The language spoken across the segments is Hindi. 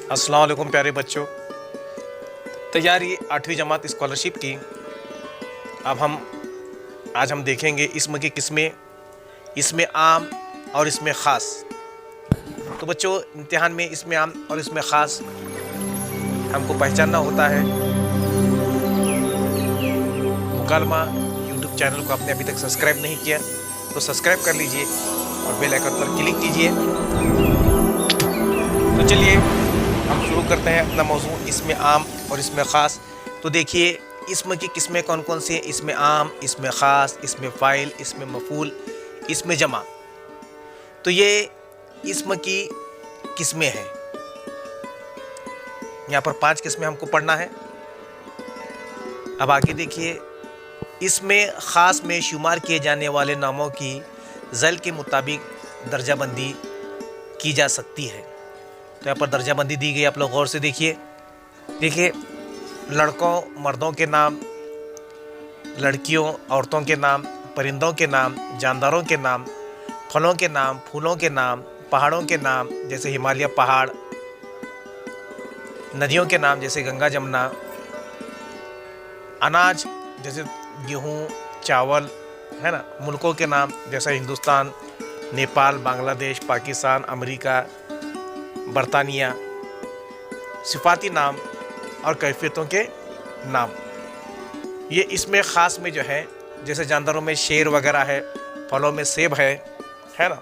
अस्सलाम वालेकुम प्यारे बच्चों। तैयारी 8वीं जमात स्कॉलरशिप की। आज हम देखेंगे इसमें की किस्में, इसमें आम और इसमें ख़ास। तो बच्चों, इम्तिहान में इसमें आम और इसमें ख़ास हमको पहचानना होता है। मुकालमा यूट्यूब चैनल को आपने अभी तक सब्सक्राइब नहीं किया तो सब्सक्राइब कर लीजिए और बेल आइकन पर क्लिक कीजिए। तो चलिए हम शुरू करते हैं अपना मौजू, इसमें आम और इसमें ख़ास। तो देखिए इसमें की किस्में कौन कौन सी हैं। इसमें आम, इसमें ख़ास, इसमें फ़ाइल, इसमें मफ़ूल, इसमें जमा। तो ये इसमें की किस्में हैं। यहाँ पर 5 किस्में हमको पढ़ना है। अब आगे देखिए, इसमें ख़ास में शुमार किए जाने वाले नामों की ज़ैल के मुताबिक दर्जाबंदी की जा सकती है। तो यहाँ पर दर्जाबंदी दी गई, आप लोग गौर से देखिए लड़कों मर्दों के नाम, लड़कियों औरतों के नाम, परिंदों के नाम, जानदारों के नाम, फलों के नाम, फूलों के नाम, पहाड़ों के नाम जैसे हिमालय पहाड़, नदियों के नाम जैसे गंगा जमुना, अनाज जैसे गेहूँ चावल, है ना, मुल्कों के नाम जैसे हिंदुस्तान, नेपाल, बांग्लादेश, पाकिस्तान, अमेरिका, बरतानिया, सिफाती नाम और कैफियतों के नाम। ये इसमें ख़ास में जो है, जैसे जानदारों में शेर वगैरह है, फलों में सेब है ना,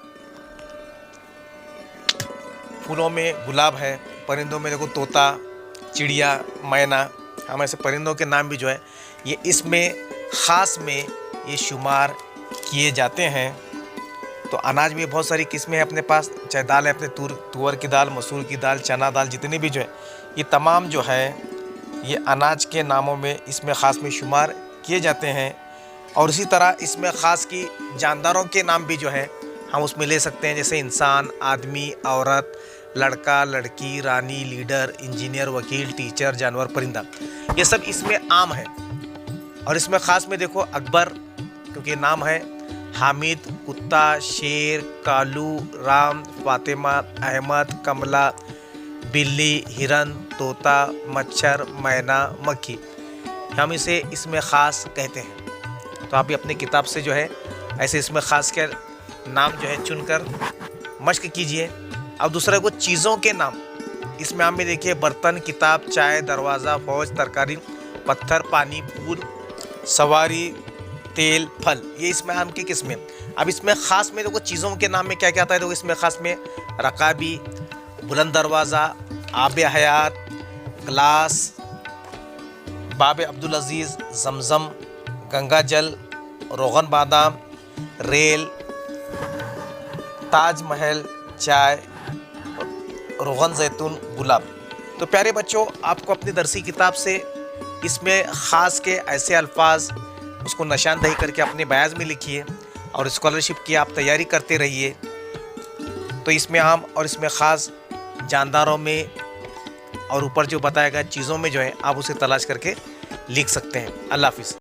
फूलों में गुलाब है, परिंदों में देखो तोता, चिड़िया, मैना, हम ऐसे परिंदों के नाम भी जो है ये इसमें ख़ास में ये शुमार किए जाते हैं। तो अनाज में बहुत सारी किस्में हैं अपने पास, चाहे दाल है अपने तुअर की दाल, मसूर की दाल, चना दाल, जितने भी जो है ये तमाम जो है ये अनाज के नामों में इसमें ख़ास में शुमार किए जाते हैं। और इसी तरह इसमें ख़ास की जानदारों के नाम भी जो है हम उसमें ले सकते हैं, जैसे इंसान, आदमी, औरत, लड़का, लड़की, रानी, लीडर, इंजीनियर, वकील, टीचर, जानवर, परिंदा, ये सब इसमें आम है। और इसमें ख़ास में देखो अकबर, क्योंकि नाम है, हामिद, कुत्ता, शेर, कालू, राम, फातिमा, अहमद, कमला, बिल्ली, हिरन, तोता, मच्छर, मैना, मक्खी, हम इसे इसमें ख़ास कहते हैं। तो आप भी अपनी किताब से जो है ऐसे इसमें ख़ास के नाम जो है चुनकर मश्क कीजिए। अब दूसरा कुछ चीज़ों के नाम, इसमें आम में देखिए बर्तन, किताब, चाय, दरवाज़ा, फौज, तरकारी, पत्थर, पानी, फूल, सवारी, तेल, फल, ये इसमें आम की किस्में। अब इसमें ख़ास में देखो चीज़ों के नाम में क्या क्या आता है। देखो इसमें ख़ास में रकाबी, बुलंद दरवाज़ा, आब हयात, ग्लास, बाब अब्दुल अजीज़, जमज़म, गंगा जल, रोगन बादाम, रेल, ताज महल, चाय, रोगन जैतून, गुलाब। तो प्यारे बच्चों, आपको अपनी दरसी किताब से इसमें ख़ास के ऐसे अल्फाज उसको निशानदही करके अपने बयाज में लिखिए और स्कॉलरशिप की आप तैयारी करते रहिए। तो इसमें आम और इसमें ख़ास जानदारों में और ऊपर जो बताया गया चीज़ों में जो है आप उसे तलाश करके लिख सकते हैं। अल्लाह हाफिज़।